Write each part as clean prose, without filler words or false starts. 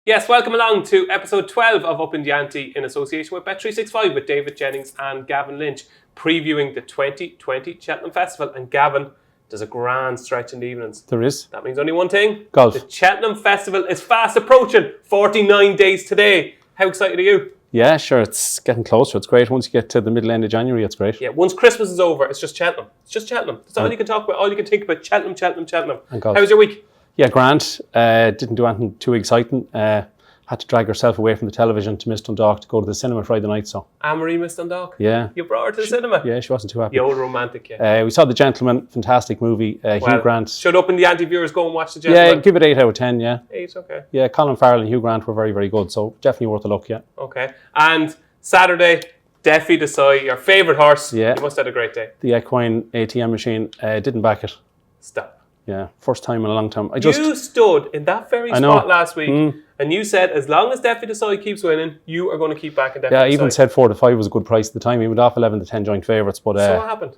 Yes, welcome along to episode 12 of Upping The Ante in association with Bet365 with David Jennings and Gavin Lynch, previewing the 2020 Cheltenham Festival. And Gavin, there's a grand stretch in the evenings. There is. That means only one thing. Golf. The Cheltenham Festival is fast approaching. 49 days today. How excited are you? Yeah, sure. It's getting closer. It's great. Once you get to the middle end of January, it's great. Yeah, once Christmas is over, it's just Cheltenham. It's just Cheltenham. That's all you can talk about. All you can think about. Cheltenham. And golf. How was your week? Yeah, grand. Didn't do anything too exciting. Had to drag herself away from the television to Miss Dundalk to go to the cinema Friday night. So Anne-Marie Miss Dundalk? Yeah. You brought her to the cinema? Yeah, she wasn't too happy. The old romantic, yeah. We saw The Gentleman. Fantastic movie. Hugh Grant. Should Upping The Ante viewers go and watch The Gentleman? Yeah, give it 8 out of 10, yeah. 8, okay. Yeah, Colin Farrell and Hugh Grant were very, very good. So definitely worth a look, yeah. Okay. And Saturday, Deafy Desai, your favourite horse. Yeah. You must have had a great day. The equine ATM machine didn't back it. Stop. Yeah, first time in a long time. You stood in that very spot last week and you said as long as Deafy Desai keeps winning, you are going to keep backing Deafy Desai. Yeah, I even said 4 to 5 was a good price at the time. He went off 11 to 10 joint favourites. But so what happened?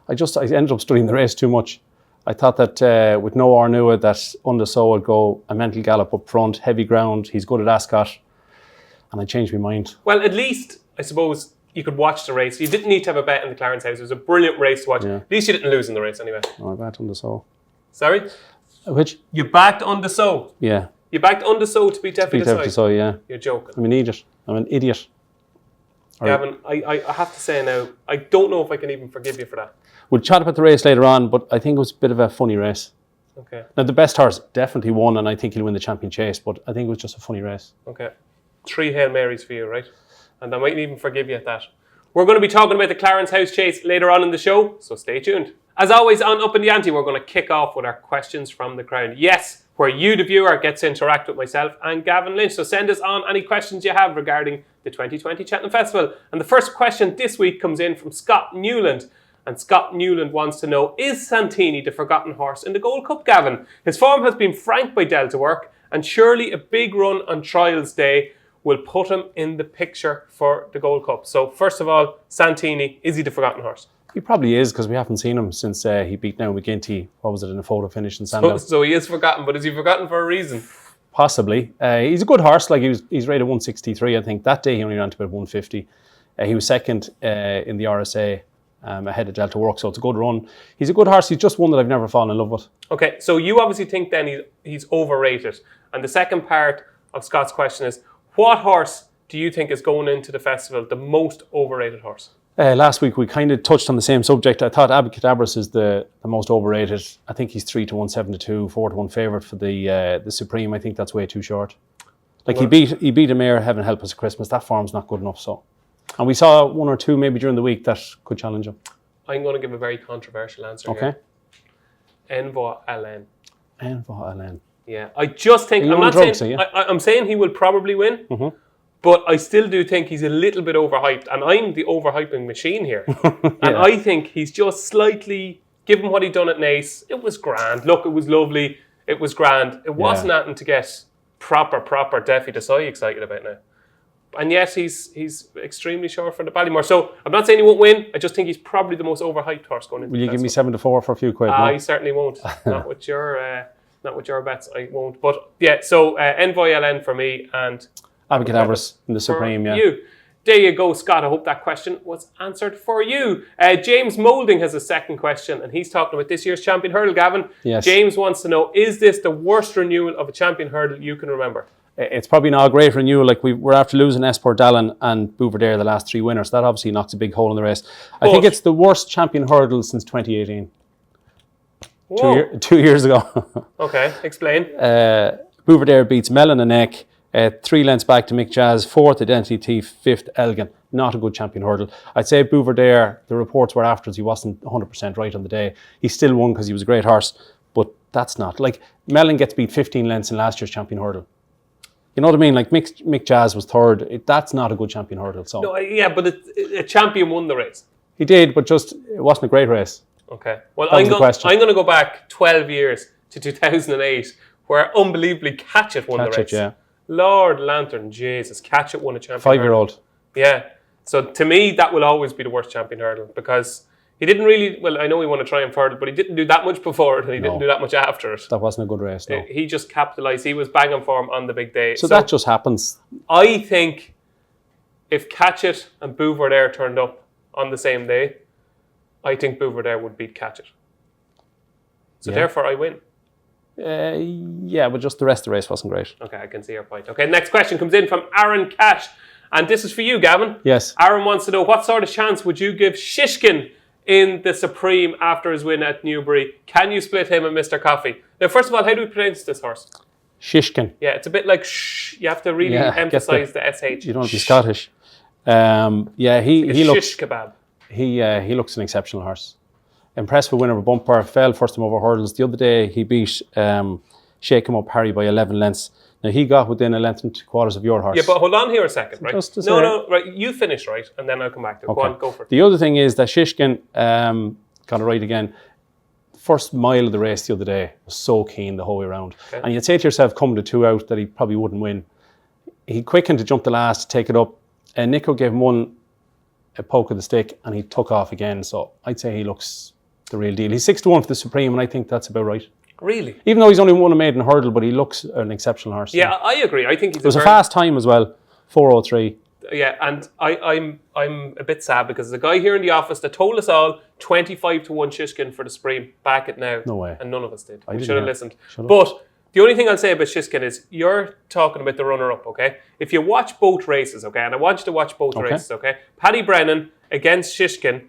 I ended up studying the race too much. I thought that with no Arnua that Untitled would go a mental gallop up front, heavy ground. He's good at Ascot. And I changed my mind. Well, at least, I suppose, you could watch the race. You didn't need to have a bet in the Clarence House. It was a brilliant race to watch. Yeah. At least you didn't lose in the race anyway. No, I backed Untitled. Sorry? Which? You backed Untitled? Yeah. You backed Untitled to beat Deafy Desai? Yeah. You're joking. I'm an idiot. Gavin, I have to say now, I don't know if I can even forgive you for that. We'll chat about the race later on, but I think it was a bit of a funny race. Okay. Now, the best horse definitely won, and I think he'll win the champion chase, but I think it was just a funny race. Okay. 3 Hail Marys for you, right? And I mightn't even forgive you at that. We're going to be talking about the Clarence House chase later on in the show, so stay tuned. As always, on Upping The Ante, we're going to kick off with our questions from the crowd. Yes, where you, the viewer, get to interact with myself and Gavin Lynch. So send us on any questions you have regarding the 2020 Cheltenham Festival. And the first question this week comes in from Scott Newland. And Scott Newland wants to know, is Santini the forgotten horse in the Gold Cup, Gavin? His form has been frank by Delta work, and surely a big run on Trials Day will put him in the picture for the Gold Cup. So first of all, Santini, is he the forgotten horse? He probably is, because we haven't seen him since he beat Now McGinty. What was it, in a photo finish in Sandown? So he is forgotten, but is he forgotten for a reason? Possibly. He's a good horse. Like he's rated 163, I think. That day he only ran to about 150. He was second in the RSA ahead of Delta Work, so it's a good run. He's a good horse. He's just one that I've never fallen in love with. Okay, so you obviously think then he's overrated. And the second part of Scott's question is, what horse do you think is going into the festival the most overrated horse? Last week we kind of touched on the same subject. I thought Abacadabras is the most overrated. I think he's 3 to 1, 7 to 2, 4 to 1 favourite for the Supreme. I think that's way too short. Like he beat a mare, Heaven Help Us at Christmas. That form's not good enough. So, and we saw 1 or 2 maybe during the week that could challenge him. I'm going to give a very controversial answer. Okay. Here. Envoy Alain. Envoy Alain. Yeah, I just think I'm saying he will probably win. Mm-hmm. But I still do think he's a little bit overhyped, and I'm the overhyping machine here. Yeah. And I think he's just slightly, given what he'd done at Naas, it was grand. Look, it was lovely. It was grand. It wasn't anything to get proper Deafy Desai excited about now. And yes, he's extremely short for the Ballymore. So I'm not saying he won't win. I just think he's probably the most overhyped horse going into Will you give me 7 to 4 for a few quid? No? I certainly won't. Not with your bets, I won't. But yeah, so Envoy LN for me and Abacadabras in the Supreme, yeah. You. There you go, Scott. I hope that question was answered for you. James Moulding has a second question, and he's talking about this year's Champion Hurdle, Gavin. Yes. James wants to know, is this the worst renewal of a Champion Hurdle you can remember? It's probably not a great renewal. Like we're after losing Esport Dallin and Bouverdare, the last 3 winners. That obviously knocks a big hole in the race. I think it's the worst Champion Hurdle since 2018. 2 years ago. Okay, explain. Bouverdare beats Mellon and Eck. 3 lengths back to Mick Jazz, 4th Identity Thief, 5th Elgin. Not a good champion hurdle. I'd say Bouverdare, the reports were afterwards, he wasn't 100% right on the day. He still won because he was a great horse, but that's not. Like, Mellon gets beat 15 lengths in last year's champion hurdle. You know what I mean? Like, Mick Jazz was 3rd. That's not a good champion hurdle. So. No, yeah, but a champion won the race. He did, but just, it wasn't a great race. Okay. Well, I'm going to go back 12 years to 2008, where unbelievably Catchett won the race. Yeah. Lord Lantern, Jesus, Catchett won a champion 5-year-old. hurdle. Yeah. So to me, that will always be the worst champion hurdle because He didn't really, well, I know he won a Triumph Hurdle, but he didn't do that much before it, and he didn't do that much after it. That wasn't a good race, no. He just capitalised. He was banging for him on the big day. So that just happens. I think if Catchit and Bouverdaire turned up on the same day, I think Bouverdaire would beat Catchit. So therefore I win. Yeah, but just the rest of the race wasn't great. Okay, I can see your point. Okay, next question comes in from Aaron Cash. And this is for you, Gavin. Yes. Aaron wants to know, what sort of chance would you give Shishkin in the Supreme after his win at Newbury? Can you split him and Mr. Coffee? Now, first of all, how do we pronounce this horse? Shishkin. Yeah, it's a bit like shh. You have to really emphasise the SH. You don't have to be Scottish. He looks... Shish kebab. He looks an exceptional horse. Impressed with winner of a bumper. Fell first time over hurdles. The other day, he beat Shake 'em Up Harry by 11 lengths. Now, he got within a length and 3/4 of your horse. Yeah, but hold on here a second, right? No, right. You finish, right? And then I'll come back to it. Okay. Go on, go for it. The other thing is that Shishkin got it right again. First mile of the race the other day was so keen the whole way around. Okay. And you'd say to yourself, coming to 2 out, that he probably wouldn't win. He quickened to jump the last to take it up. And Nico gave him a poke of the stick, and he took off again. So I'd say he looks the real deal. He's 6-1 for the Supreme, and I think that's about right. Really? Even though he's only won a maiden hurdle, but he looks an exceptional horse. Yeah, I agree. I think he's it was a fast time as well, 4:03. Yeah, and I'm a bit sad because there's a guy here in the office that told us all 25-1 Shishkin for the Supreme. Back it now. No way. And none of us did. I should have listened. Should've. But the only thing I'll say about Shishkin is you're talking about the runner-up, okay? If you watch both races, okay, and I want you to watch both races, okay? Paddy Brennan against Shishkin,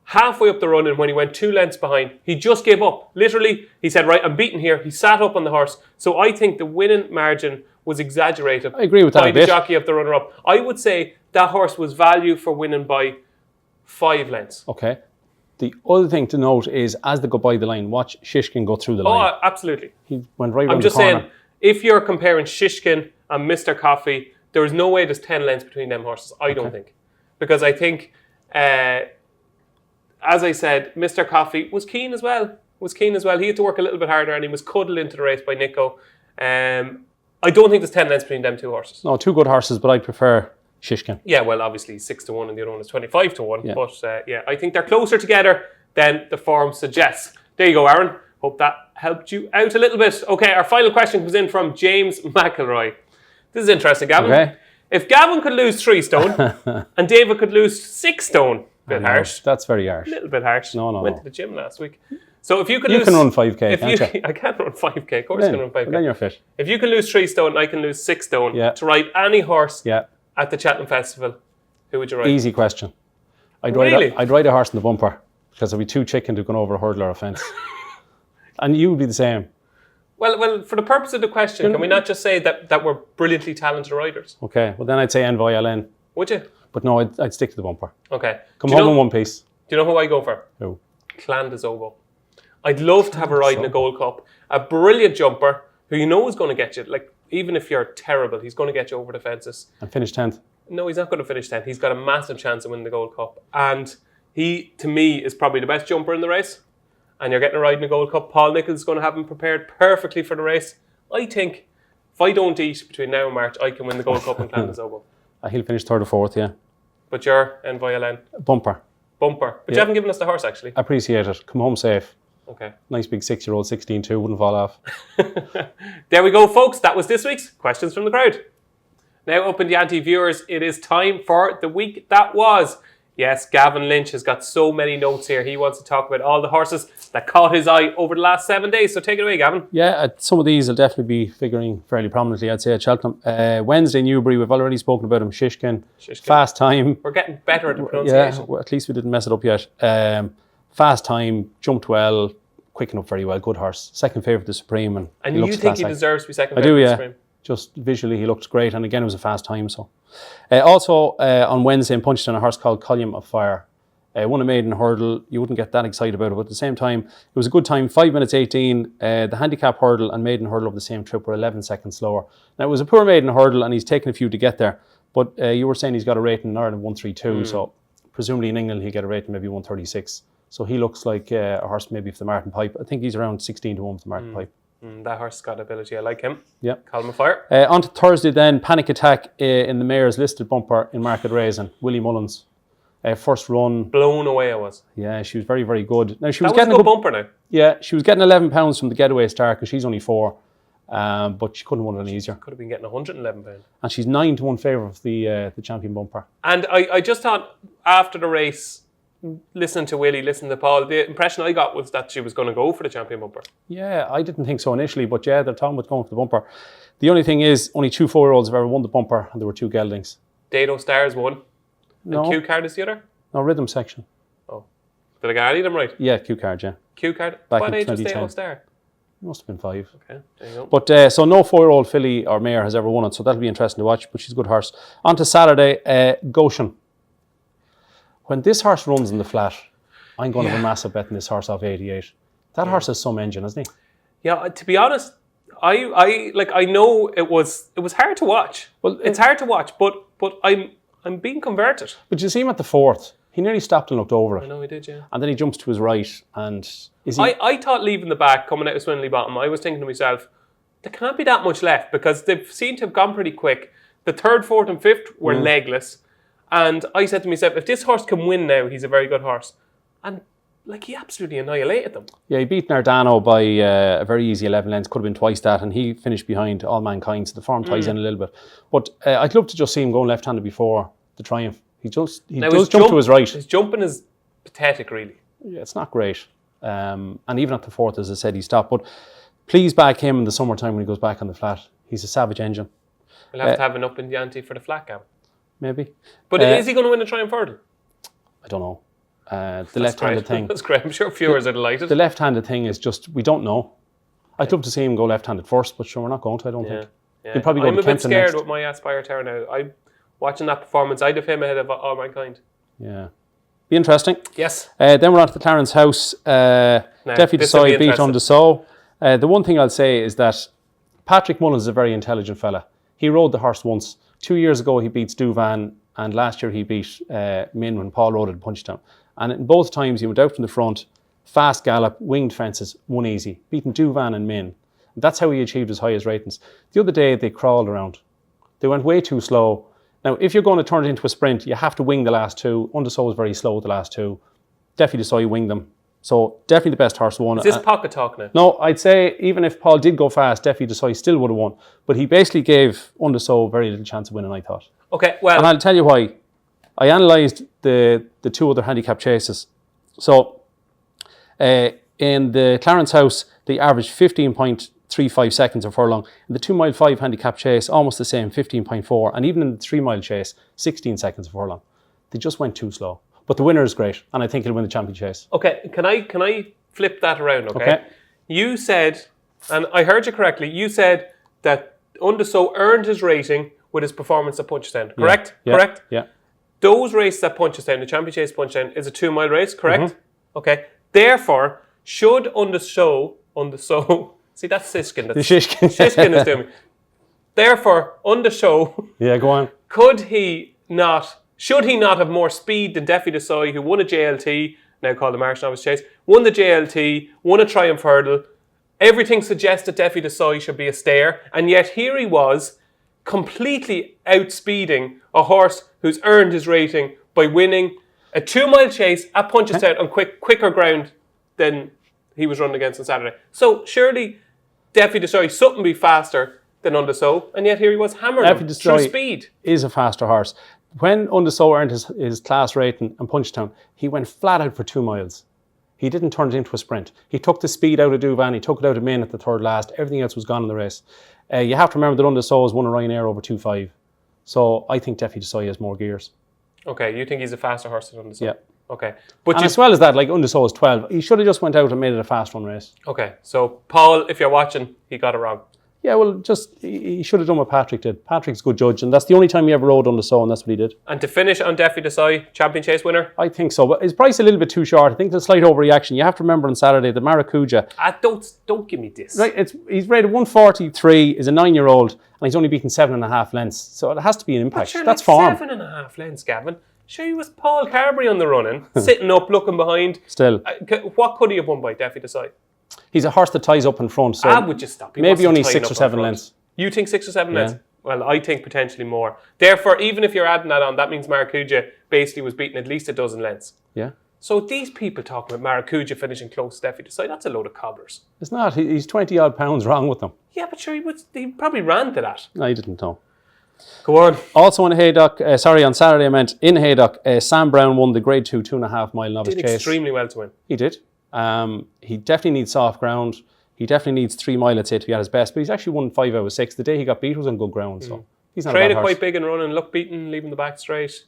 halfway up the run, and when he went 2 lengths behind, he just gave up. Literally, he said, right, I'm beaten here. He sat up on the horse. So I think the winning margin was exaggerated. I agree with that by a the bit. jockey of the runner-up. I would say that horse was value for winning by 5 lengths. Okay. The other thing to note is, as they go by the line, watch Shishkin go through the line. Oh, absolutely. He went right around the corner. I'm just saying, if you're comparing Shishkin and Mr. Coffee, there is no way there's 10 lengths between them horses. I don't think. Because I think... as I said, Mr. Coffee was keen as well. He had to work a little bit harder, and he was cuddled into the race by Nico. I don't think there's 10 lengths between them 2 horses. No, 2 good horses, but I prefer Shishkin. Yeah, well, obviously 6-1 and the other one is 25-1. Yeah. But I think they're closer together than the form suggests. There you go, Aaron. Hope that helped you out a little bit. Okay, our final question comes in from James McElroy. This is interesting, Gavin. Okay. If Gavin could lose 3 stone and David could lose 6 stone, bit harsh. That's very harsh. A little bit harsh. No. Went to the gym last week. So if you could you lose... can run 5k, can't you? I can't run 5k. Of course I can run 5k. Then you're fit. If you can lose 3 stone, I can lose 6 stone to ride any horse at the Cheltenham Festival, who would you ride? Easy question. I'd ride a horse in the bumper because there'd be 2 chicken to go over a hurdle or a fence. And you would be the same. Well, for the purpose of the question, can we not just say that we're brilliantly talented riders? Okay, well then I'd say NVLN. Would you? But no, I'd stick to the bumper. Okay. Come home in one piece. Do you know who I go for? Who? Clan de Zobo. I'd love to have a ride in a Gold Cup. A brilliant jumper who you know is going to get you, like, even if you're terrible, he's going to get you over the fences. And finish 10th. No, he's not going to finish 10th. He's got a massive chance of winning the Gold Cup. And he, to me, is probably the best jumper in the race. And you're getting a ride in the Gold Cup. Paul Nicholls is going to have him prepared perfectly for the race. I think if I don't eat between now and March, I can win the Gold Cup in Clan de Zobo. He'll finish 3rd or 4th, yeah. But you're NVLN? Bumper. But you haven't given us the horse, actually. Appreciate it. Come home safe. Okay. Nice big 6-year-old, 16-2, wouldn't fall off. There we go, folks. That was this week's Questions from the Crowd. Now, Upping The Ante viewers, it is time for the week that was. Yes, Gavin Lynch has got so many notes here. He wants to talk about all the horses that caught his eye over the last 7 days. So take it away, Gavin. Yeah, some of these will definitely be figuring fairly prominently, I'd say, at Cheltenham. Wednesday, Newbury, we've already spoken about him. Shishkin. Fast time. We're getting better at the pronunciation. Yeah, well, at least we didn't mess it up yet. Fast time, jumped well, quickened up very well, good horse. Second favourite, the Supreme. And you think he deserves to be second favourite? I do, yeah. The Supreme? Just visually, he looked great. And again, it was a fast time. So, also, on Wednesday, punched in a horse called Column of Fire. Won a maiden hurdle. You wouldn't get that excited about it, but at the same time, it was a good time. 5 minutes 18. The handicap hurdle and maiden hurdle of the same trip were 11 seconds slower. Now, it was a poor maiden hurdle, and he's taken a few to get there. But you were saying he's got a rating in Ireland 132, so presumably in England he'll get a rating maybe 136. So he looks like a horse maybe for the Martin Pipe. I think he's around 16-1 for the Martin Pipe. That horse has got ability. I like him. Yeah. Column of Fire. On to Thursday then, Panic Attack in the Mayor's listed bumper in Market Raisin. Willie Mullins. First run. Blown away I was. Yeah, she was very, very good. Now she That was was getting a good bumper now. Yeah, she was getting £11 from the getaway star because she's only 4. But she couldn't have won it any easier. Could have been getting £111. And she's 9-1 favourite of the champion bumper. And I just thought after the race, listening to Willie, listening to Paul, the impression I got was that she was going to go for the champion bumper. Yeah, I didn't think so initially, but yeah, they're talking about going for the bumper. The only thing is, only 2 4-year-olds have ever won the bumper, and there were 2 geldings. Dado Stars won. No. And Q Card is the other? No, rhythm section. Oh. Did I get any of them right? Yeah, Q Card, yeah. Q Card? Back What in age was 2010. Dado Star? Must have been 5. Okay, there you go. But so no 4-year-old filly or mare has ever won it, so that'll be interesting to watch. But she's a good horse. On to Saturday, Goshen. When this horse runs in the flat, I'm going to have a massive bet in this horse off 88. That horse has some engine, hasn't he? Yeah, to be honest, I know it was hard to watch. Well, it's hard to watch, but I'm being converted. But you see him at the 4th. He nearly stopped and looked over it. I know he did, yeah. And then he jumps to his right, and is he? I thought leaving the back, coming out of Swinley Bottom, I was thinking to myself, there can't be that much left because they seem to have gone pretty quick. The 3rd, 4th and 5th were legless. And I said to myself, if this horse can win now, he's a very good horse. And he absolutely annihilated them. Yeah, he beat Nardano by a very easy 11 lengths. Could have been twice that, and he finished behind All Mankind, so the form ties in a little bit. But I'd love to just see him going left-handed before the Triumph. He does jump to his right. His jumping is pathetic, really. Yeah, it's not great. And even at the 4th, as I said, he stopped. But please back him in the summertime when he goes back on the flat. He's a savage engine. We'll have to have an Upping The Ante for the flat gap. Maybe. But is he going to win the Triumph Hurdle? I don't know. The left-handed thing. That's great. I'm sure viewers are delighted. The left-handed thing is just, we don't know. I'd love to see him go left-handed first, but sure, we're not going to, I don't think. Yeah. He'll probably go I'm to a bit Kempton scared next. with my Aspire Tower now. I'm watching that performance. I'd have him ahead of All Mankind. Yeah. Be interesting. Yes. Then we're on to the Clarence House. Defi Desai beat on Dessau. The one thing I'll say is that Patrick Mullins is a very intelligent fella. He rode the horse once. 2 years ago he beats Duvan, and last year he beat Min when Paul rode it at Punchestown. And in both times he went out from the front, fast gallop, winged fences, won easy, beating Duvan and Min. That's how he achieved his highest ratings. The other day they crawled around. They went way too slow. Now, if you're going to turn it into a sprint, you have to wing the last 2. Undersow was very slow the last 2. Defi Desai winged them. So definitely the best horse won. Is this pocket talk now? No, I'd say even if Paul did go fast, Defi Desai still would have won. But he basically gave Undersow very little chance of winning, I thought. Okay, well... And I'll tell you why. I analysed the 2 other handicap chases. So in the Clarence House, they averaged 15.35 seconds a furlong. In the 2 mile 5 handicap chase, almost the same, 15.4. And even in the 3 mile chase, 16 seconds a furlong. They just went too slow. But the winner is great, and I think he'll win the champion chase. Okay, can I flip that around, okay? You said, and I heard you correctly, you said that Undersow earned his rating with his performance at Punchestown, correct? Yeah. Correct? Yeah. Those races at Punchestown, the champion chase Punchestown, is a 2 mile race, correct? Okay. Therefore, should Undersow, see that's Siskin. That's, Siskin is doing me. Therefore, Undersow, yeah, go on. Should he not have more speed than Defi Desai, who won a JLT, now called the Marsh Novice Chase, won the JLT, won a Triumph Hurdle? Everything suggests that Defi Desai should be a stayer, and yet here he was, completely outspeeding a horse who's earned his rating by winning a 2 mile chase at Punchestown on quicker ground than he was running against on Saturday. So surely Defi Desai something be faster than Undersow, and yet here he was hammering him through speed. Is a faster horse. When Undersow earned his class rating in Punchestown, he went flat out for 2 miles. He didn't turn it into a sprint. He took the speed out of Duvan, he took it out of Min at the 3rd last. Everything else was gone in the race. You have to remember that Undersow has won a Ryanair over 2.5. So I think Defi Desai has more gears. Okay, you think he's a faster horse than Undersow? Yeah. Okay. And as well as that, like Undersow is 12. He should have just went out and made it a fast run race. Okay, so Paul, if you're watching, he got it wrong. Yeah, well, he should have done what Patrick did. Patrick's a good judge, and that's the only time he ever rode Undersow, and that's what he did. And to finish on Defi Desai, champion chase winner? I think so, but his price a little bit too short. I think there's a slight overreaction. You have to remember on Saturday, the Maracuja. Don't give me this. Right, he's rated 143, is a 9-year-old, and he's only beaten 7.5 lengths. So it has to be an impact. Sure, that's like form. 7.5 lengths, Gavin. Sure, he was Paul Carberry on the running, sitting up, looking behind. Still. What could he have won by Defi Desai? He's a horse that ties up in front. So would you stop? Maybe only 6 or 7 lengths. You think 6 or 7 lengths? Well, I think potentially more. Therefore, even if you're adding that on, that means Maracuja basically was beaten at least a dozen lengths. Yeah. So these people talking about Maracuja finishing close to Steffi Decide, that's a load of cobblers. It's not. He's 20 odd pounds wrong with them. Yeah, but sure, he probably ran to that. No, he didn't know. Go on. Also in Haydock, on Saturday I meant, in Haydock, Sam Brown won the Grade 2 2.5 mile novice Did chase. extremely well to win. He did. He definitely needs soft ground. He definitely needs 3 mile, I'd say, to be at his best. But he's actually won 5 out of 6. The day he got beat was on good ground, so he's not a bad Traded horse. quite big and running, looked beaten, leaving the back straight.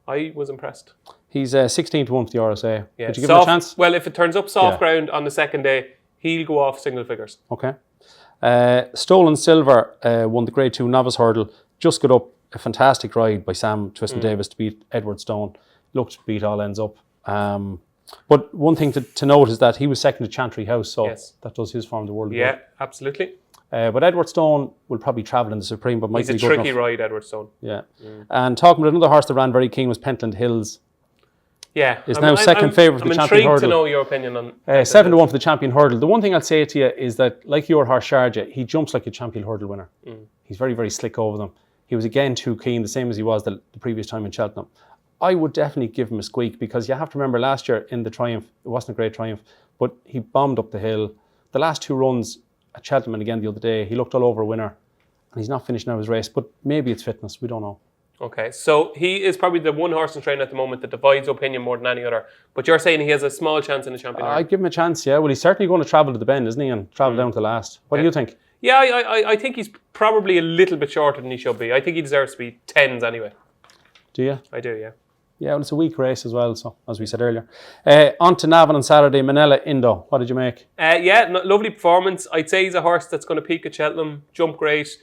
I was impressed. He's 16 to 1 for the RSA. Yeah. Would you give him a chance? Well, if it turns up soft ground on the second day, he'll go off single figures. Okay. Stolen Silver won the Grade 2 novice hurdle. Just got up a fantastic ride by Sam Twiston-Davis to beat Edward Stone. Looked to beat all ends up. But one thing to note is that he was second to Chantry House, so that does his form the world. Yeah, absolutely. But Edward Stone will probably travel in the Supreme, but might be good enough. He's a tricky ride, Edward Stone. Yeah. And talking about another horse that ran very keen was Pentland Hills. Yeah. Is now second favourite for the Champion Hurdle. I'm intrigued to know your opinion on 7 to 1 for the Champion Hurdle. The one thing I'll say to you is that, like your horse Sharjah, he jumps like a Champion Hurdle winner. He's very, very slick over them. He was again too keen, the same as he was the previous time in Cheltenham. I would definitely give him a squeak, because you have to remember last year in the Triumph, it wasn't a great Triumph, but he bombed up the hill. The last 2 runs at Cheltenham and again the other day, he looked all over a winner, and he's not finished now his race, but maybe it's fitness, we don't know. Okay, so he is probably the one horse in training at the moment that divides opinion more than any other, but you're saying he has a small chance in the Champion Hurdle? I'd give him a chance, yeah. Well, he's certainly going to travel to the bend, isn't he, and travel down to the last. What do you think? Yeah, I think he's probably a little bit shorter than he should be. I think he deserves to be 10s anyway. Do you? I do, yeah. Yeah, well, it's a weak race as well, so as we said earlier. On to Navan on Saturday, Manila Indo. What did you make? Lovely performance. I'd say he's a horse that's going to peak at Cheltenham, jump great.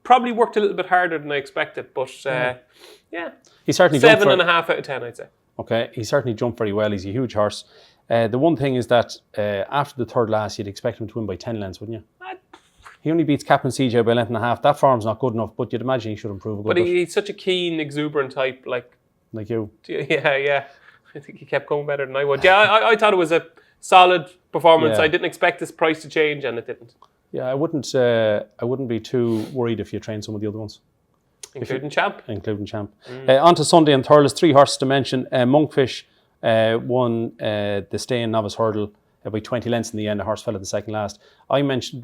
Probably worked a little bit harder than I expected, but He certainly 7.5 out of 10, I'd say. Okay, he certainly jumped very well. He's a huge horse. The one thing is that after the third last, you'd expect him to win by 10 lengths, wouldn't you? He only beats Captain CJ by a length and a half. That form's not good enough, but you'd imagine he should improve a good bit. But he's such a keen, exuberant type, like you. Yeah. I think he kept going better than I would. Yeah, I thought it was a solid performance. Yeah. I didn't expect this price to change, and it didn't. Yeah, I wouldn't be too worried if you trained some of the other ones. Including Champ. On to Sunday and Thurles, 3 horses to mention. Monkfish won the stay-in novice hurdle by 20 lengths in the end. The horse fell at the second last.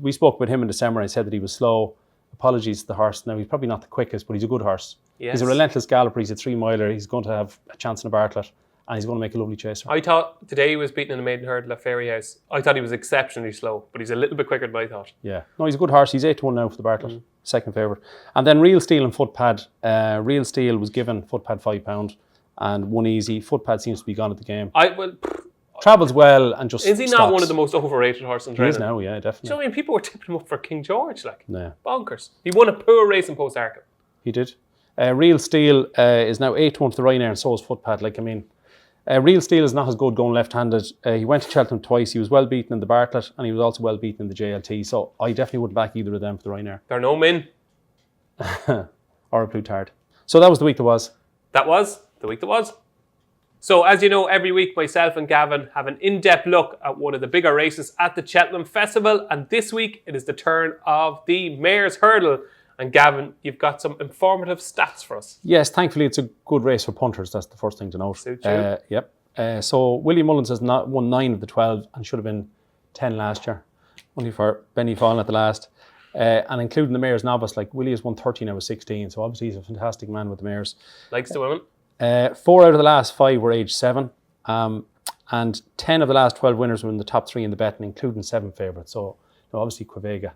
We spoke with him in December. I said that he was slow. Apologies to the horse. Now, he's probably not the quickest, but he's a good horse. Yes. He's a relentless galloper. He's a 3 miler. He's going to have a chance in a Bartlett, and he's going to make a lovely chaser. I thought today he was beaten in a maiden hurdle at Fairy House. I thought he was exceptionally slow, but he's a little bit quicker than I thought. Yeah. No, he's a good horse. He's 8 to 1 now for the Bartlett. Second favourite. And then Real Steel and Footpad. Real Steel was given Footpad £5 and won easy. Footpad seems to be gone at the game. Travels well and just Is he not one of the most overrated horses in training? He is now, yeah, definitely. So, I mean, people were tipping him up for King George, like. Yeah. Bonkers. He won a poor race in Post Arkham. He did. Real Steel is now 8 to 1 for the Ryanair, and so is Footpad. Real Steel is not as good going left-handed. He went to Cheltenham twice. He was well beaten in the Bartlett, and he was also well beaten in the JLT. So I definitely wouldn't back either of them for the Ryanair. There are no min. Or a Plutard. So that was the week that was. That was the week that was. So as you know, every week myself and Gavin have an in-depth look at one of the bigger races at the Cheltenham Festival. And this week it is the turn of the Mayor's Hurdle. And Gavin, you've got some informative stats for us. Yes, thankfully it's a good race for punters. That's the first thing to note. Yep. So Willie Mullins has won 9 of the 12 and should have been 10 last year. Only for Benny falling at the last. And including the Mayor's novice, Willie has won 13 out of 16. So obviously he's a fantastic man with the Mayor's. Likes the women. 4 out of the last 5 were age 7. And 10 of the last 12 winners were in the top 3 in the betting, including 7 favourites. So obviously Quevega,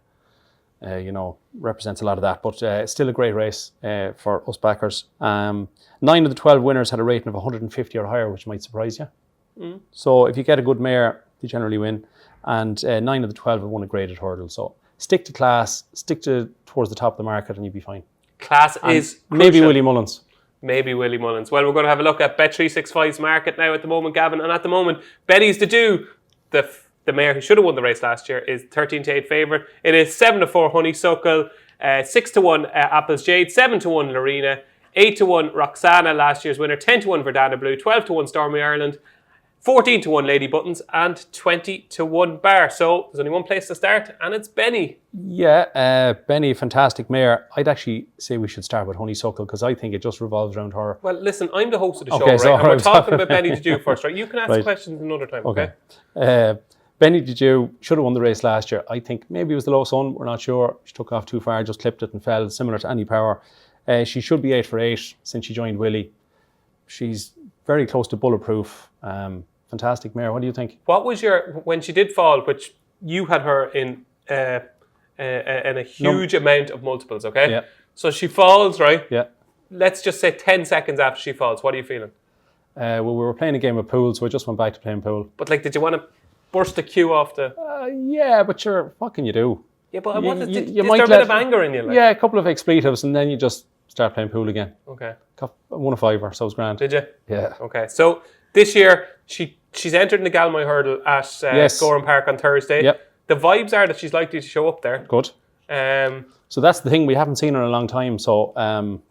represents a lot of that. But it's still a great race for us backers. 9 of the 12 winners had a rating of 150 or higher, which might surprise you. So if you get a good mare, you generally win. And 9 of the 12 have won a graded hurdle. So stick to class, stick towards the top of the market, and you'll be fine. Class is crucial. Maybe Willie Mullins. Maybe Willie Mullins. Well, we're going to have a look at Bet365's market now at the moment, Gavin. And at the moment, Betty's to do. The mare who should have won the race last year is 13 to 8 favourite. It is 7 to 4 Honeysuckle, 6 to 1 Apples Jade, 7 to 1 Lorena, 8 to 1 Roxana, last year's winner, 10 to 1 Verdana Blue, 12 to 1 Stormy Ireland, 14 to 1 Lady Buttons, and 20 to 1 Bar. So there's only one place to start, and it's Benny. Yeah, Benny, fantastic mare. I'd actually say we should start with Honeysuckle because I think it just revolves around her. Well, listen, I'm the host of the show, Okay, right? so And we're I'm talking sorry. about Benny to do first, right? You can ask Right. questions another time, Okay. okay? Benny Didu should have won the race last year. I think maybe it was the low sun. We're not sure. She took off too far, just clipped it and fell, similar to Annie Power. She should be 8 for 8 since she joined Willie. She's very close to bulletproof. Fantastic mare. What do you think? What was when she did fall, which you had her in a huge amount of multiples, okay? Yeah. So she falls, right? Yeah. Let's just say 10 seconds after she falls. What are you feeling? Well, we were playing a game of pool, so I just went back to playing pool. But did you want to burst the queue off the... Yeah, but sure, what can you do? Yeah, but You is might there a bit of anger in you? Like? Yeah, a couple of expletives, and then you just start playing pool again. Okay. Won a fiver, so it was grand. Did you? Yeah. Okay. So this year, she's entered in the Galmoy Hurdle at Gorham Park on Thursday. Yep. The vibes are that she's likely to show up there. Good. So that's the thing, we haven't seen her in a long time. So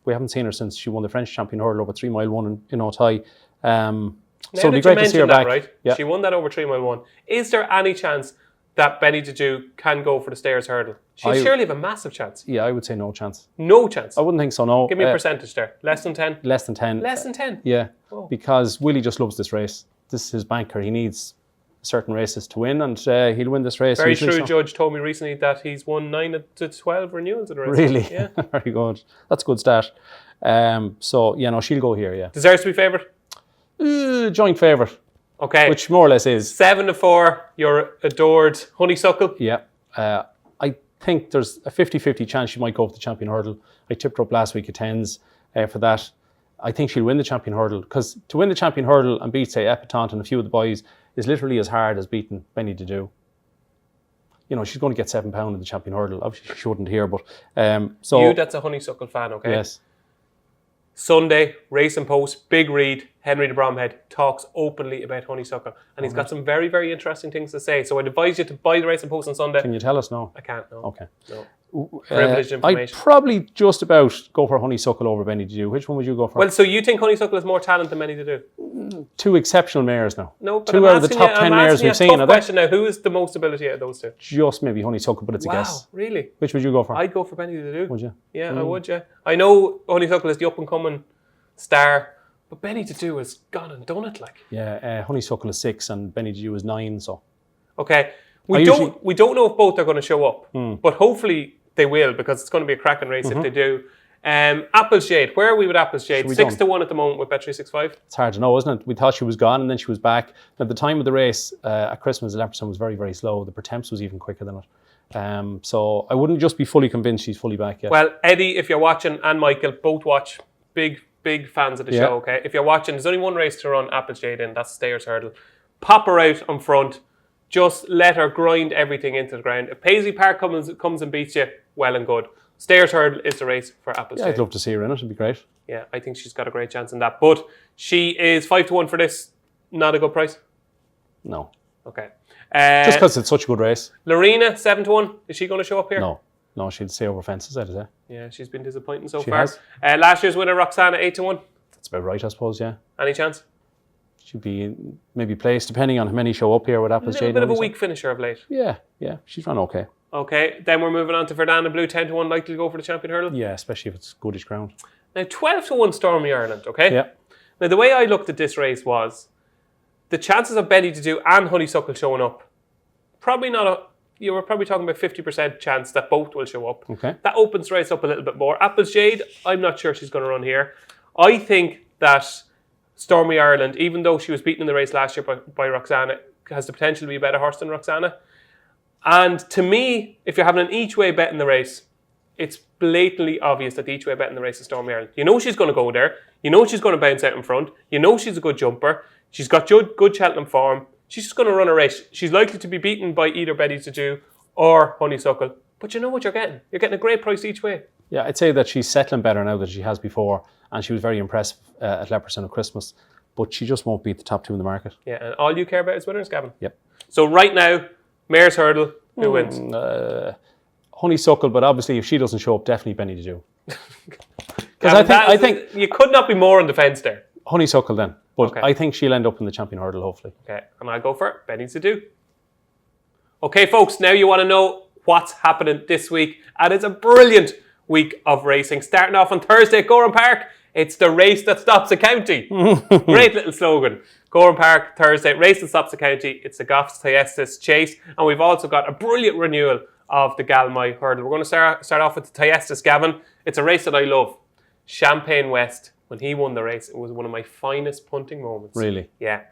we haven't seen her since she won the French Champion Hurdle over 3 mile 1 in Otay. So it'd be great to see her back. Right? Yeah. She won that over 3 mile 1. Is there any chance that Benny Didu can go for the Stairs Hurdle? She'll surely have a massive chance. Yeah, I would say no chance. No chance? I wouldn't think so, no. Give me a percentage there. Less than 10? Less than 10. Less than 10? Yeah, Oh. because Willie just loves this race. This is his banker. He needs certain races to win, and he'll win this race. Very true judge told me recently that he's won 9 of the 12 renewals of the race. Really? Yeah. Very good. That's a good stat. So, yeah, no, she'll go here, yeah. Deserves to be favourite? Joint favourite, Okay. which more or less is. 7 to 4, your adored Honeysuckle. Yeah. I think there's a 50-50 chance she might go for the Champion Hurdle. I tipped her up last week at 10s for that. I think she'll win the Champion Hurdle, because to win the Champion Hurdle and beat, say, Epatante and a few of the boys is literally as hard as beating Benny Didu. You know, she's going to get £7 in the Champion Hurdle. Obviously, she shouldn't here, but so... You, that's a Honeysuckle fan, okay? Yes. Sunday, Race and Post, Big Read, Henry de Bromhead talks openly about Honeysuckle. And he's got some very, very interesting things to say. So I'd advise you to buy the Race and Post on Sunday. Can you tell us now? I can't, no. Okay. No. Privileged I'd information. probably just about go for Honeysuckle over Benny Didu. Which one would you go for? Well, so you think Honeysuckle has more talent than Benny Didu? 2 exceptional mares now. No, but 2 out of the top 10 mares we've seen. Tough question now. Who is the most ability out of those two? Just maybe Honeysuckle, but it's a Wow, guess. really? Which would you go for? I'd go for Benny Didu. Would you? Yeah, I would, yeah. I know Honeysuckle is the up-and-coming star, but Benny Didu has gone and done it, like. Yeah, Honeysuckle is 6 and Benny Didu is 9, so... Okay. We don't know if both are going to show up, but hopefully they will, because it's going to be a cracking race if they do. Appleshade, where are we with Appleshade? 6 to 1 at the moment with Bet365. It's hard to know, isn't it? We thought she was gone and then she was back. At the time of the race, at Christmas, the Leopardstown was very, very slow. The Pertemps was even quicker than it. So I wouldn't just be fully convinced she's fully back yet. Well, Eddie, if you're watching, and Michael, both watch. Big fans of the show, okay? If you're watching, there's only one race to run Appleshade in, that's Stairs Hurdle. Pop her out on front. Just let her grind everything into the ground. If Paisley Park comes and beats you, well and good. Stairs Hurdle is the race for Appleshade. Yeah, I'd love to see her in it. It'd be great. Yeah, I think she's got a great chance in that. But she is 5 to 1 for this. Not a good price? No. Okay. Just because it's such a good race. Lorena, 7 to 1. Is she going to show up here? No, she'd stay over fences, I'd say. Yeah, she's been disappointing so She far. has. Last year's winner, Roxana, 8 to 1. That's about right, I suppose, yeah. Any chance? She'd be maybe placed, depending on how many show up here with A Appleshade. little bit of a weak finisher of late. Yeah, she's run okay. Okay, then we're moving on to Verdana Blue, 10 to 1, likely to go for the Champion Hurdle. Yeah, especially if it's goodish ground. Now, 12 to 1 Stormy Ireland, okay? Yeah. Now, the way I looked at this race was the chances of Benny Didu and Honeysuckle showing up, you were probably talking about 50% chance that both will show up. Okay. That opens the race up a little bit more. Appleshade, I'm not sure she's going to run here. I think that Stormy Ireland, even though she was beaten in the race last year by Roxana, has the potential to be a better horse than Roxana. And to me, if you're having an each-way bet in the race, it's blatantly obvious that the each-way bet in the race is Stormy Ireland. You know she's going to go there. You know she's going to bounce out in front. You know she's a good jumper. She's got good Cheltenham form. She's just going to run a race. She's likely to be beaten by either Benny Didu or Honeysuckle. But you know what you're getting. You're getting a great price each way. Yeah, I'd say that she's settling better now than she has before, and she was very impressive at Leopardstown at Christmas, but she just won't beat the top 2 in the market. Yeah, and all you care about is winners, Gavin. Yep. So right now, Mare's Hurdle, who wins? Honeysuckle, but obviously if she doesn't show up, definitely Benny Didu. Because I think you could not be more on the fence there. Honeysuckle then. But Okay. I think she'll end up in the champion hurdle, hopefully. Okay, and I'll go for it. Benny to do. Okay, folks, now you want to know what's happening this week. And it's a brilliant week of racing. Starting off on Thursday at Gorham Park, it's the race that stops a county. Great little slogan. Gorham Park, Thursday, race that stops a county. It's the Goffs Thyestes Chase. And we've also got a brilliant renewal of the Galmai Hurdle. We're going to start off with the Thyestes, Gavin. It's a race that I love. Champagne West, when he won the race, it was one of my finest punting moments. Really? Yeah.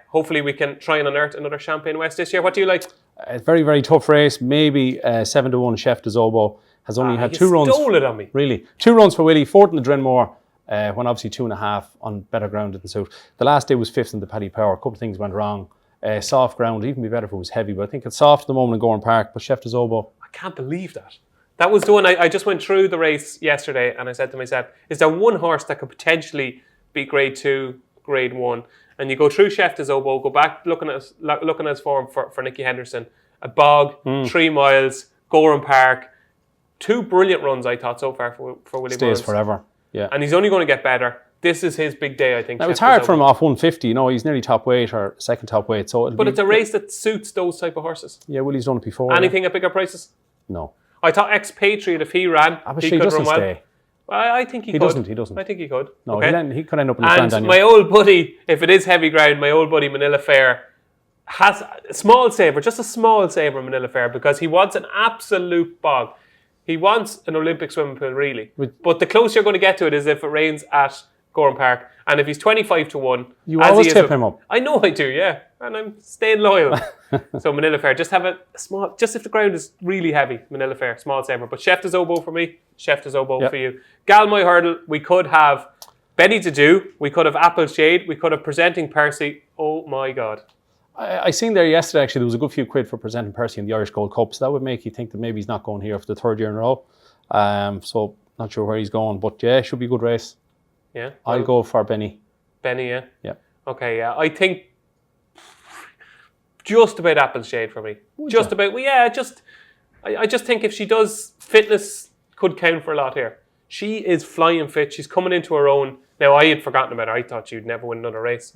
Hopefully we can try and unearth another Champagne West this year. What do you like? A very, very tough race. Maybe 7-1 Chef de Zobo has only had 2 runs. Stole it on me. Really. 2 runs for Willie, 4th in the Drenmore, when obviously 2.5 on better ground didn't suit. The last day was 5th in the Paddy Power. A couple of things went wrong. Soft ground would even be better if it was heavy, but I think it's soft at the moment in Gorham Park. But Chef de Zobo. I can't believe that. That was the one I just went through the race yesterday and I said to myself, is there one horse that could potentially be grade 2, grade 1? And you go through Chef de Zobo, go back looking at his form for Nicky Henderson, a bog, 3 miles, Gorham Park. 2 brilliant runs I thought so far for Willie Stays Burns. forever. Yeah. And he's only going to get better. This is his big day, I think. Now, it's hard for him off 150. You know, he's nearly top weight or second top weight. So but it's a race that suits those type of horses. Yeah, Willie's done it before. Anything at bigger prices? No. I thought Expatriate, if he ran, he could run well. Stay. Well, I think he could. He doesn't. I think he could. No, okay. he could end up in the And Grand my old buddy, if it is heavy ground, my old buddy Manila Fair has a small saver, just a small saver Manila Fair, because he wants an absolute bog. He wants an Olympic swimming pool, really. But the closer you're going to get to it is if it rains at Gorham Park. And if he's 25-1, you always tip him up. I know I do, yeah. And I'm staying loyal. So Manila Fair, just have a small, just if the ground is really heavy, Manila Fair, small saver. But Chef de Zobo for me, Chef de Zobo for you. Galmai Hurdle, we could have Benny to do, we could have Apple Shade, we could have Presenting Percy. Oh my God. I seen there yesterday, actually, there was a good few quid for Presenting Percy in the Irish Gold Cup. So that would make you think that maybe he's not going here for the 3rd year in a row. So not sure where he's going. But yeah, should be a good race. Yeah. I'll go for Benny. Benny, yeah? Yeah. Okay, yeah. I think just about Apple Shade for me. Just about, well, yeah, I just think if she does, fitness could count for a lot here. She is flying fit. She's coming into her own. Now, I had forgotten about her. I thought she'd never win another race.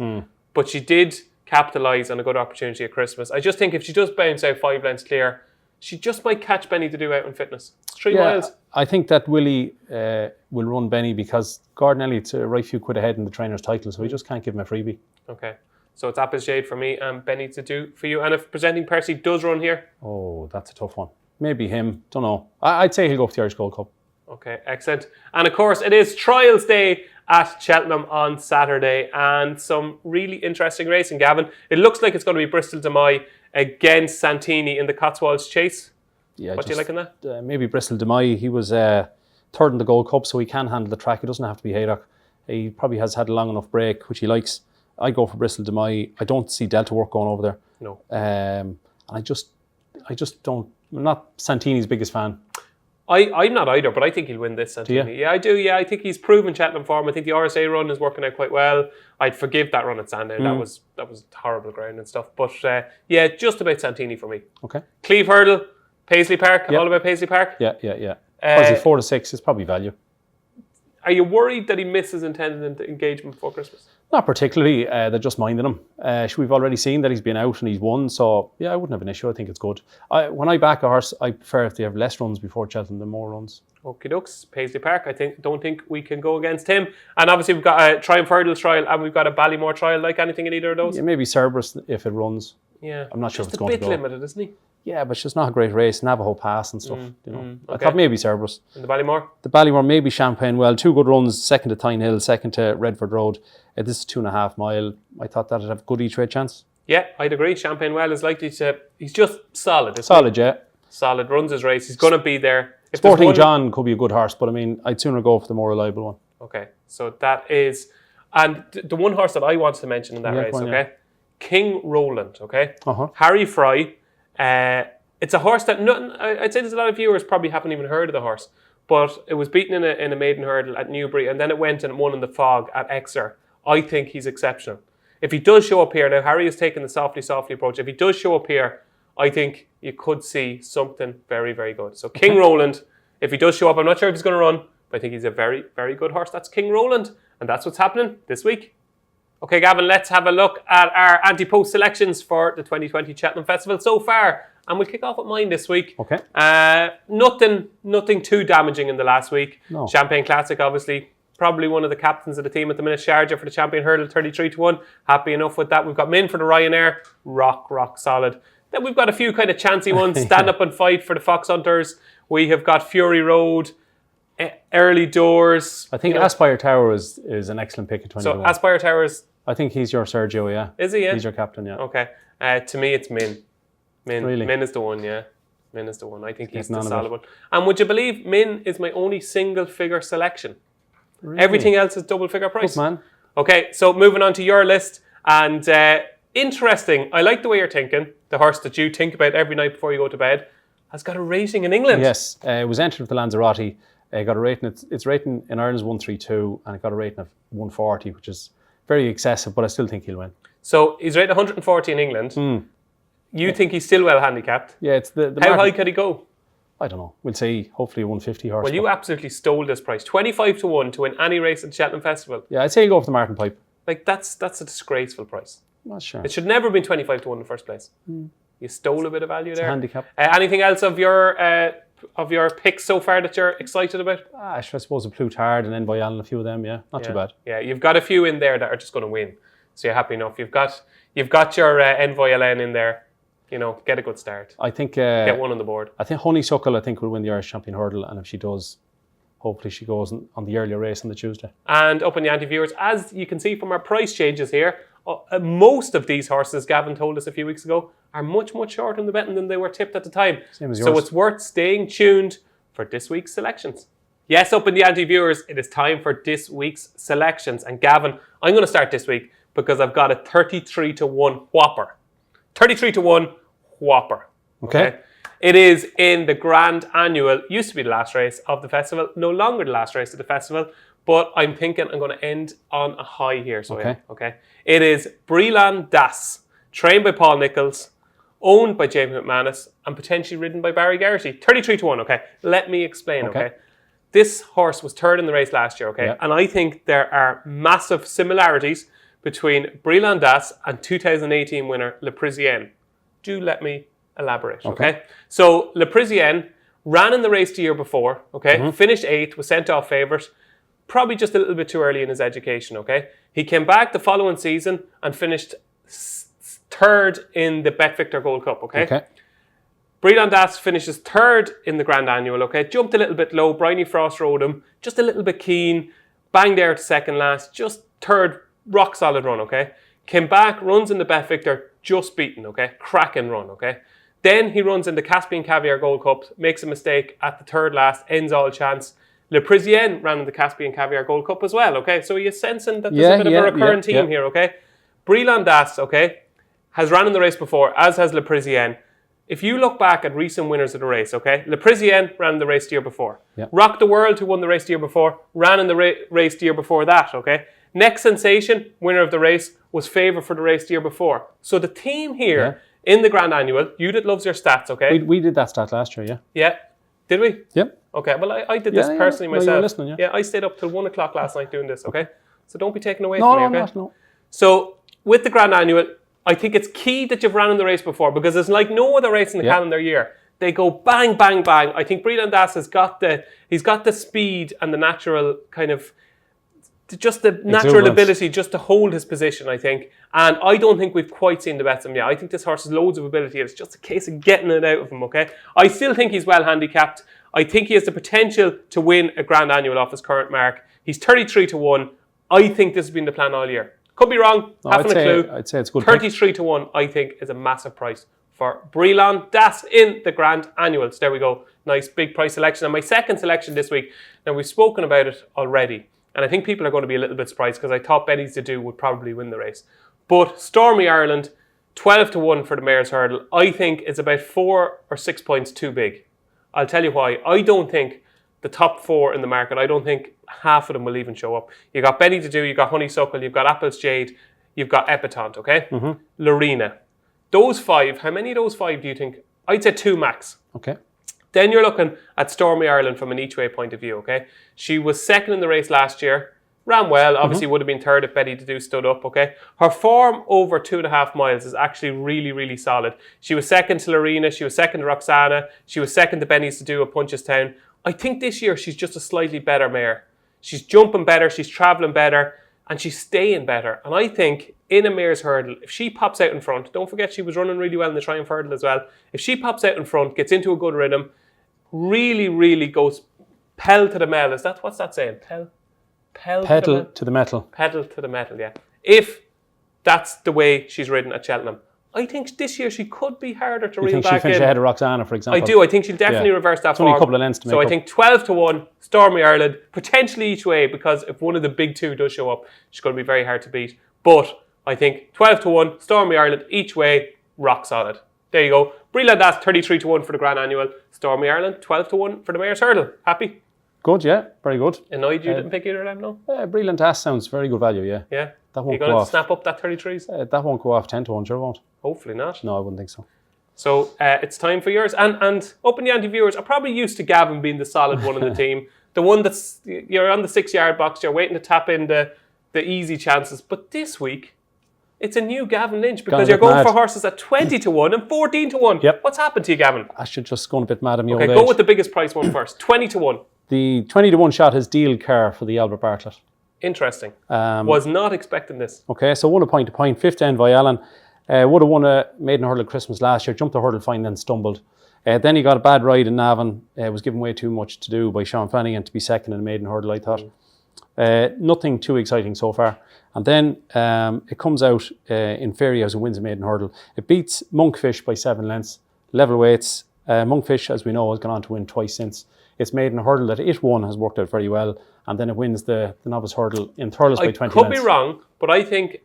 But she did capitalise on a good opportunity at Christmas. I just think if she does bounce out 5 lengths clear, she just might catch Benny to do out in fitness. 3 miles. I think that Willie will run Benny because Gordon Elliott's a right few quid ahead in the trainer's title, so he just can't give him a freebie. Okay. So it's Apple Shade for me and Benny to do for you. And if Presenting Percy does run here? Oh, that's a tough one. Maybe him. Don't know. I'd say he'll go for the Irish Gold Cup. Okay, excellent. And of course, it is Trials Day at Cheltenham on Saturday and some really interesting racing, Gavin. It looks like it's going to be Bristol Demai against Santini in the Cotswolds Chase. Yeah, what do you like in that? Maybe Bristol Demai. He was 3rd in the Gold Cup, so he can handle the track. It doesn't have to be Haydock. He probably has had a long enough break, which he likes. I go for Bristol Demai. I don't see Delta Work going over there. No. I just don't. I'm not Santini's biggest fan. I'm not either, but I think he'll win this, Santini. Yeah, I do. Yeah, I think he's proven Cheltenham form. I think the RSA run is working out quite well. I'd forgive that run at Sandown. That was horrible ground and stuff. But yeah, just about Santini for me. Okay. Cleave Hurdle, Paisley Park. All about Paisley Park. Yeah. Was he 4 to 6? It's probably value. Are you worried that he misses intended engagement before Christmas? Not particularly. They're just minding him. We've already seen that he's been out and he's won. So, yeah, I wouldn't have an issue. I think it's good. When I back a horse, I prefer if they have less runs before Cheltenham than more runs. Okie dokes. Paisley Park. Don't think we can go against him. And obviously we've got a Triumph Hurdle trial and we've got a Ballymore trial. Like anything in either of those? Yeah, maybe Cerberus if it runs. Yeah. I'm not sure if it's going to go. Just a bit limited, isn't he? Yeah, but it's just not a great race. Navajo Pass and stuff. Okay. I thought maybe Cerberus. And the Ballymore? The Ballymore, maybe Champagne. Well, 2 good runs. 2nd to Tyne Hill, 2nd to Redford Road. This is 2.5 mile. I thought that'd have a good each way chance. Yeah, I'd agree. Champagne Well is likely to. He's just solid. Solid, yeah. Solid. Runs his race. He's going to be there. If Sporting John could be a good horse, but I mean, I'd sooner go for the more reliable one. Okay, so that is, and the one horse that I wanted to mention in that race. Okay, King Roland. Okay, Harry Frey. It's a horse that I'd say there's a lot of viewers probably haven't even heard of the horse, but it was beaten in a maiden hurdle at Newbury, and then it went and won in the Fog at Exeter. I think he's exceptional. If he does show up here, now Harry has taken the softly approach. If he does show up here, I think you could see something very, very good. So King Roland, if he does show up, I'm not sure if he's going to run, but I think he's a very, very good horse. That's King Roland, and that's what's happening this week. Okay, Gavin, let's have a look at our anti-post selections for the 2020 Cheltenham Festival so far. And we'll kick off with mine this week. Okay. Nothing too damaging in the last week. No. Champagne Classic, obviously. Probably one of the captains of the team at the minute. Sharjah for the Champion Hurdle, 33-1. Happy enough with that. We've got Min for the Ryanair. Rock solid. Then we've got a few kind of chancy ones. Stand Up and Fight for the Fox Hunters. We have got Fury Road. Early Doors. I think Aspire Tower is an excellent pick at 21. So Aspire Towers. I think he's your Sergio, yeah. Is he, yeah? He's your captain, yeah. Okay. To me, it's Min. Really? Min is the one, yeah. Min is the one. I think he's the none of solid it. one. And would you believe Min is my only single figure selection? Really? Everything else is double figure price. Good man. Okay, so moving on to your list. And interesting, I like the way you're thinking. The horse that you think about every night before you go to bed has got a rating in England. Yes, it was entered with the Lanzarote. Got a rating. Its rating in Ireland is 132, and it got a rating of 140, which is very excessive, but I still think he'll win. So he's rated 140 in England. You think he's still well handicapped? Yeah, it's the How market. high could he go? I don't know. We'll see. Hopefully 150 horse. Well, you absolutely stole this price. 25-1 to win any race at the Cheltenham Festival. Yeah, I'd say you go for the Martin Pipe. Like, that's a disgraceful price. Not sure. It should never have been 25-1 in the first place. You stole a bit of value there. Handicap. Anything else of your picks so far that you're excited about? I suppose a Plutard and Envoy Allen, a few of them, yeah. Not too bad. Yeah, you've got a few in there that are just going to win. So you're happy enough. You've got your Envoy Allen in there. You know, get a good start. I think Get one on the board. I think Honeysuckle, will win the Irish Champion Hurdle, and if she does, hopefully she goes on the earlier race on the Tuesday. And Up in the Ante viewers, as you can see from our price changes here, most of these horses, Gavin told us a few weeks ago, are much shorter in the betting than they were tipped at the time. Same as yours. So it's worth staying tuned for this week's selections. Yes, Up in the Ante viewers, it is time for this week's selections. And Gavin, I'm going to start this week because I've got a 33-1 whopper. 33-1 whopper. Okay. It is in the Grand Annual. Used to be the last race of the festival. No longer the last race of the festival. But I'm thinking I'm going to end on a high here. So okay. It is Breland Das, trained by Paul Nichols, owned by James McManus, and potentially ridden by Barry Geraghty. 33-1. Okay. Let me explain. Okay. This horse was third in the race last year. Okay. Yeah. And I think there are massive similarities between Breland Das and 2018 winner Le Parisienne. Do let me elaborate, okay? So, Le Parisienne ran in the race the year before, okay? Finished 8th, was sent off favourite. Probably just a little bit too early in his education, okay? He came back the following season and finished third in the Bet Victor Gold Cup, okay? Breland Das finishes third in the Grand Annual, okay? Jumped a little bit low, Bryony Frost rode him, just a little bit keen, banged there to second last, just third, rock solid run, okay? Came back, runs in the Bet Victor, just beaten, okay? Cracking run, okay? Then he runs in the Caspian Caviar Gold Cup, makes a mistake at the third last, ends all chance. Le Parisienne ran in the Caspian Caviar Gold Cup as well, okay? So you're sensing that there's a bit of a recurrent theme here, okay? Breland Das, okay, has ran in the race before, as has Le Parisienne. If you look back at recent winners of the race, okay, Le Parisienne ran in the race the year before. Rock the World, who won the race the year before, ran in the race the year before that, okay? Next Sensation, winner of the race, was favourite for the race the year before. So the team here in the Grand Annual, you that loves your stats, okay? We did that stat last year, yeah. Yeah. Did we? Yep. Okay, well, I did this personally myself. No, you were listening, yeah, I stayed up till 1 o'clock last night doing this, okay? So don't be taken away from me, okay? No, I'm not, no. So with the Grand Annual, I think it's key that you've ran in the race before because it's like no other race in the calendar year. They go bang, bang, bang. I think Breland Das has got the speed and the natural kind of just the natural ability just to hold his position, I think. And I don't think we've quite seen the best of him yet. I think this horse has loads of ability. It's just a case of getting it out of him, okay? I still think he's well handicapped. I think he has the potential to win a Grand Annual off his current mark. He's 33-1. I think this has been the plan all year. Could be wrong. Haven't a clue. I'd say it's good. 33-1, I think, is a massive price for Breland Das in the Grand Annual. So there we go. Nice big price selection. And my second selection this week, now we've spoken about it already. And I think people are going to be a little bit surprised because I thought Betty's to Do would probably win the race. But Stormy Ireland, 12-1 for the Mayor's Hurdle, I think is about 4 or 6 points too big. I'll tell you why. I don't think the top 4 in the market, I don't think half of them will even show up. You got Betty to Do, you got Honeysuckle, you've got Apple's Jade, you've got Epatante, okay? Lorena. Those 5, how many of those 5 do you think? I'd say 2 max. Okay. Then you're looking at Stormy Ireland from an each way point of view, okay? She was second in the race last year, Ran well. Obviously would have been third if Betty Dadu stood up, okay? Her form over 2.5 miles is actually really, really solid. She was second to Lorena. She was second to Roxana. She was second to Benny's Dadu at Punchestown. I think this year she's just a slightly better mare. She's jumping better. She's travelling better. And she's staying better. And I think in a mare's hurdle, if she pops out in front, don't forget she was running really well in the Triumph Hurdle as well. If she pops out in front, gets into a good rhythm, really, really goes pedal to the metal. What's that saying? Pedal to the metal. Pedal to the metal, yeah. If that's the way she's ridden at Cheltenham, I think this year she could be harder to reel back in. You think she'll finish ahead of Roxana, for example? I do. I think she'll definitely reverse that form. Only a couple of lengths to make So up. I think 12-1, Stormy Ireland, potentially each way, because if one of the big two does show up, she's going to be very hard to beat. But I think 12-1, Stormy Ireland, each way, rock solid. There you go. Breland, that's 33-1 for the Grand Annual. Stormy Ireland, 12-1 for the Mayor's Hurdle. Happy? Good, yeah. Very good. Annoyed you didn't pick either of them, no? Breland Ass sounds very good value, yeah. Yeah. That won't you go going to off. snap up that 33s? That won't go off 10-1, sure won't. Hopefully not. No, I wouldn't think so. So it's time for yours. And Upping The Ante viewers are probably used to Gavin being the solid one in the team. The one that's, you're on the 6-yard box, you're waiting to tap in the easy chances. But this week, it's a new Gavin Lynch because you're going for horses at 20-1 and 14-1. Yep. What's happened to you, Gavin? I should just go a bit mad at me old Okay, age. go with the biggest price one first. 20-1. The 20-1 shot has deal car for the Albert Bartlett. Interesting. Was not expecting this. Okay, so won a point to point, 5th Envoy Allen. Would have won a maiden hurdle at Christmas last year, jumped the hurdle fine, then stumbled. Then he got a bad ride in Navan. Was given way too much to do by Sean Flanagan to be second in a maiden hurdle, I thought. Nothing too exciting so far. And then it comes out in Fairy House and wins a maiden hurdle. It beats Monkfish by 7 lengths. Level weights. Monkfish, as we know, has gone on to win twice since. Its maiden hurdle that it won has worked out very well. And then it wins the novice hurdle in Thurles by 20 lengths. I could be wrong, but I think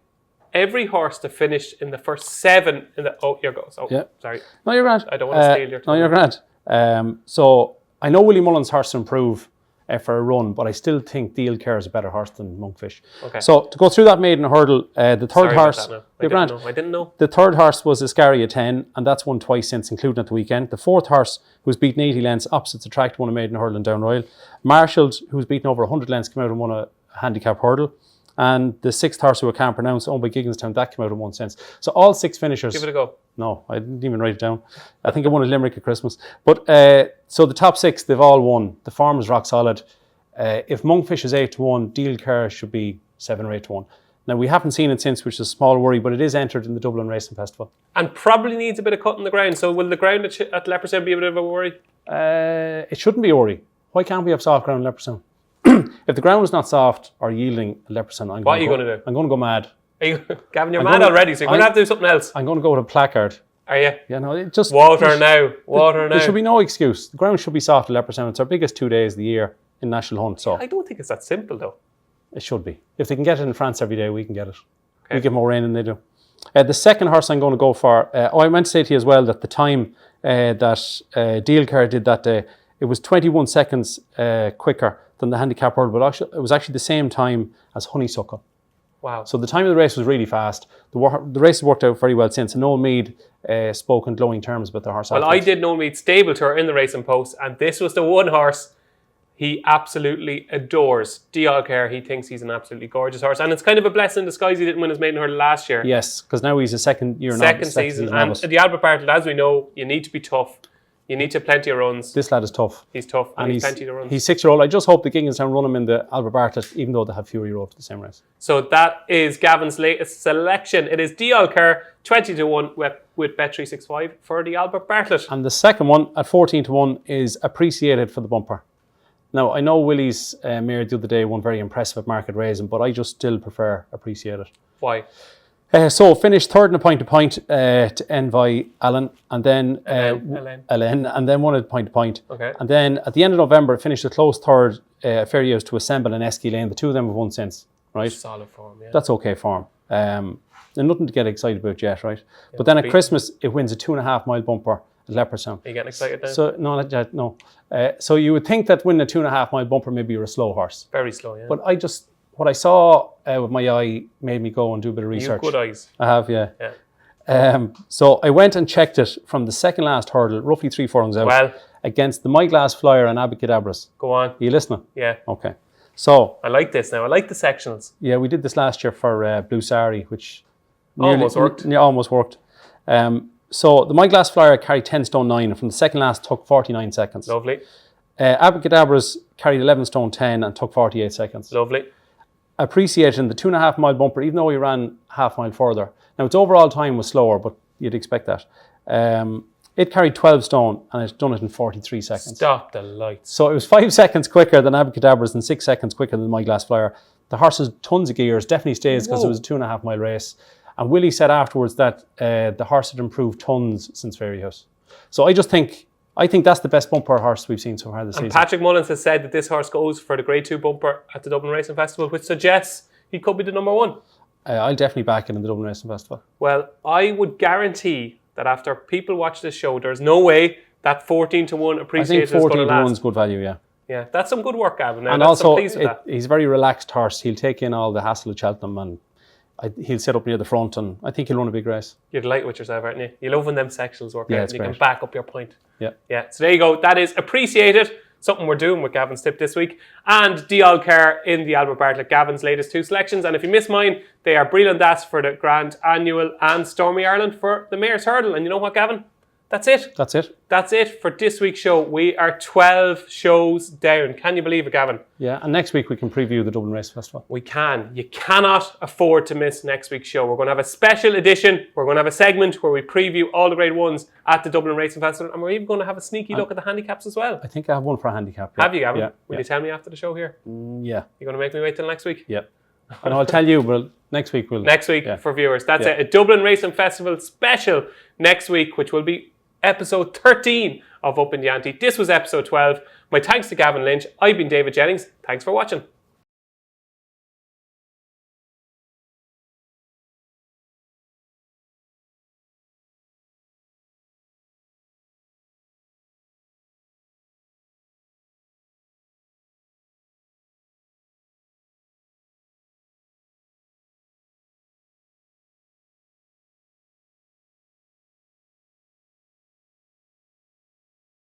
every horse that finished in the first 7 in the... Oh, here goes. Oh, yeah. Sorry. No, you're grand. I don't want to steal your time. No, you're grand. So I know Willie Mullen's horse improve for a run, but I still think Deal Care is a better horse than Monkfish. Okay. So to go through that maiden hurdle, the third horse... I didn't know. The third horse was Iscaria 10, and that's won twice since, including at the weekend. The fourth horse, who's beaten 80 lengths opposite the track, won a maiden hurdle in Down Royal. Marshalled, who's beaten over 100 lengths, came out and won a handicap hurdle. And the sixth horse, who I can't pronounce, owned by Gigginstown, that came out and won since. So all 6 finishers... Give it a go. No, I didn't even write it down. I think I won a Limerick at Christmas. But so the top 6, they've all won. The form is rock solid. If Monkfish is 8-1, Deal Care should be 7 or 8-1. Now, we haven't seen it since, which is a small worry, but it is entered in the Dublin Racing Festival. And probably needs a bit of cut in the ground. So will the ground at Leopardstown be a bit of a worry? It shouldn't be a worry. Why can't we have soft ground at Leopardstown? If the ground is not soft or yielding at Leopardstown, what are you going to do? I'm going to go mad. Gavin, you're mad already, so you're going to have to do something else. I'm going to go with a placard. Are you? Yeah, no, it just... Water now. There should be no excuse. The ground should be soft at Leopardstown. It's our biggest 2 days of the year in National Hunt. So I don't think it's that simple, though. It should be. If they can get it in France every day, we can get it. Okay. We get more rain than they do. The second horse I'm going to go for... I meant to say to you as well that the time that Deal Care did that day, it was 21 seconds quicker than the handicap hurdle, but actually, it was actually the same time as Honeysuckle. Wow. So the time of the race was really fast. The race has worked out very well since. And Noel Meade spoke in glowing terms about the horse. Well, I did Noel Meade's stable tour in the Racing Post, and this was the one horse he absolutely adores. Deal Care, he thinks he's an absolutely gorgeous horse. And it's kind of a blessing in disguise he didn't win his maiden hurdle last year. Yes, because now he's a second season. And the Albert Bartlett, as we know, you need to be tough. You need to have plenty of runs. This lad is tough. He's tough and he's plenty of runs. He's 6-year-old. I just hope the Gigginstown run him in the Albert Bartlett, even though they have Fury Road for the same race. So that is Gavin's latest selection. It is Deal Care, 20-1 with Bet365 for the Albert Bartlett. And the second one at 14-1 is Appreciated for the bumper. Now, I know Willie's mare the other day won very impressive at Market Raising, but I just still prefer Appreciated. Why? So finished third in a point-to-point to Envoy Allen, and then Ellen, and then won at point-to-point. Okay. And then at the end of November, finished a close third Fairy House to Assemble and Esky Lane. The two of them have won since, right? Solid form, yeah. That's okay form. And nothing to get excited about yet, right? Yeah, but then at Christmas, it wins a 2.5 mile bumper at Leopardstown. Are you getting excited then? So no. So you would think that winning a 2.5 mile bumper, maybe you're a slow horse. Very slow, yeah. But what I saw with my eye made me go and do a bit of research. You have good eyes. I have, yeah. So I went and checked it from the second last hurdle, roughly 3 furlongs out, against the My Glass Flyer and Abacadabras. Go on. Are you listening? Yeah. Okay. So I like this now. I like the sectionals. yeah, we did this last year for Blue Sari, which Almost worked. Almost worked. So the My Glass Flyer carried 10 stone 9, and from the second last took 49 seconds. Lovely. Abracadabras carried 11 stone 10 and took 48 seconds. Lovely. Appreciating the 2.5 mile bumper, even though he ran half mile further. Now its overall time was slower, but you'd expect that. It carried 12 stone and it's done it in 43 seconds. Stop the lights. So it was 5 seconds quicker than Abracadabras and 6 seconds quicker than My Glass Flyer. The horse has tons of gears, definitely stays because it was a 2.5 mile race. And Willie said afterwards that the horse had improved tons since Fairy House. So I think that's the best bumper horse we've seen so far this season. Patrick Mullins has said that this horse goes for the Grade 2 bumper at the Dublin Racing Festival, which suggests he could be the number one. I'll definitely back it in the Dublin Racing Festival. Well, I would guarantee that after people watch this show, there's no way that 14-1 Appreciated is going to last. I think 14-1 is good value, yeah. Yeah, that's some good work, Gavin. And also, he's a very relaxed horse. He'll take in all the hassle of Cheltenham and he'll sit up near the front, and I think he'll run a big race. You're delighted with yourself, aren't you? You love when them sectionals work out and you great. can back up your point. Yeah. Yeah. So there you go. That is Appreciated. Something we're doing with Gavin's tip this week. And Dial Care in the Albert Bartlett, Gavin's latest 2 selections. And if you miss mine, they are Breland for the Grand Annual and Stormy Ireland for the Mayor's Hurdle. And you know what, Gavin? That's it. That's it. That's it for this week's show. We are 12 shows down. Can you believe it, Gavin? Yeah, and next week we can preview the Dublin Race Festival. We can. You cannot afford to miss next week's show. We're going to have a special edition. We're going to have a segment where we preview all the Grade 1s at the Dublin Racing Festival, and we're even going to have a sneaky look at the handicaps as well. I think I have one for a handicap. Have you, Gavin? Yeah. Will you tell me after the show here? Yeah. You're going to make me wait till next week? Yeah. And I'll tell you, well, next week for viewers. That's it. A Dublin Racing Festival special next week, which will be episode 13 of Upping The Ante. This was episode 12. My thanks to Gavin Lynch. I've been David Jennings. Thanks for watching.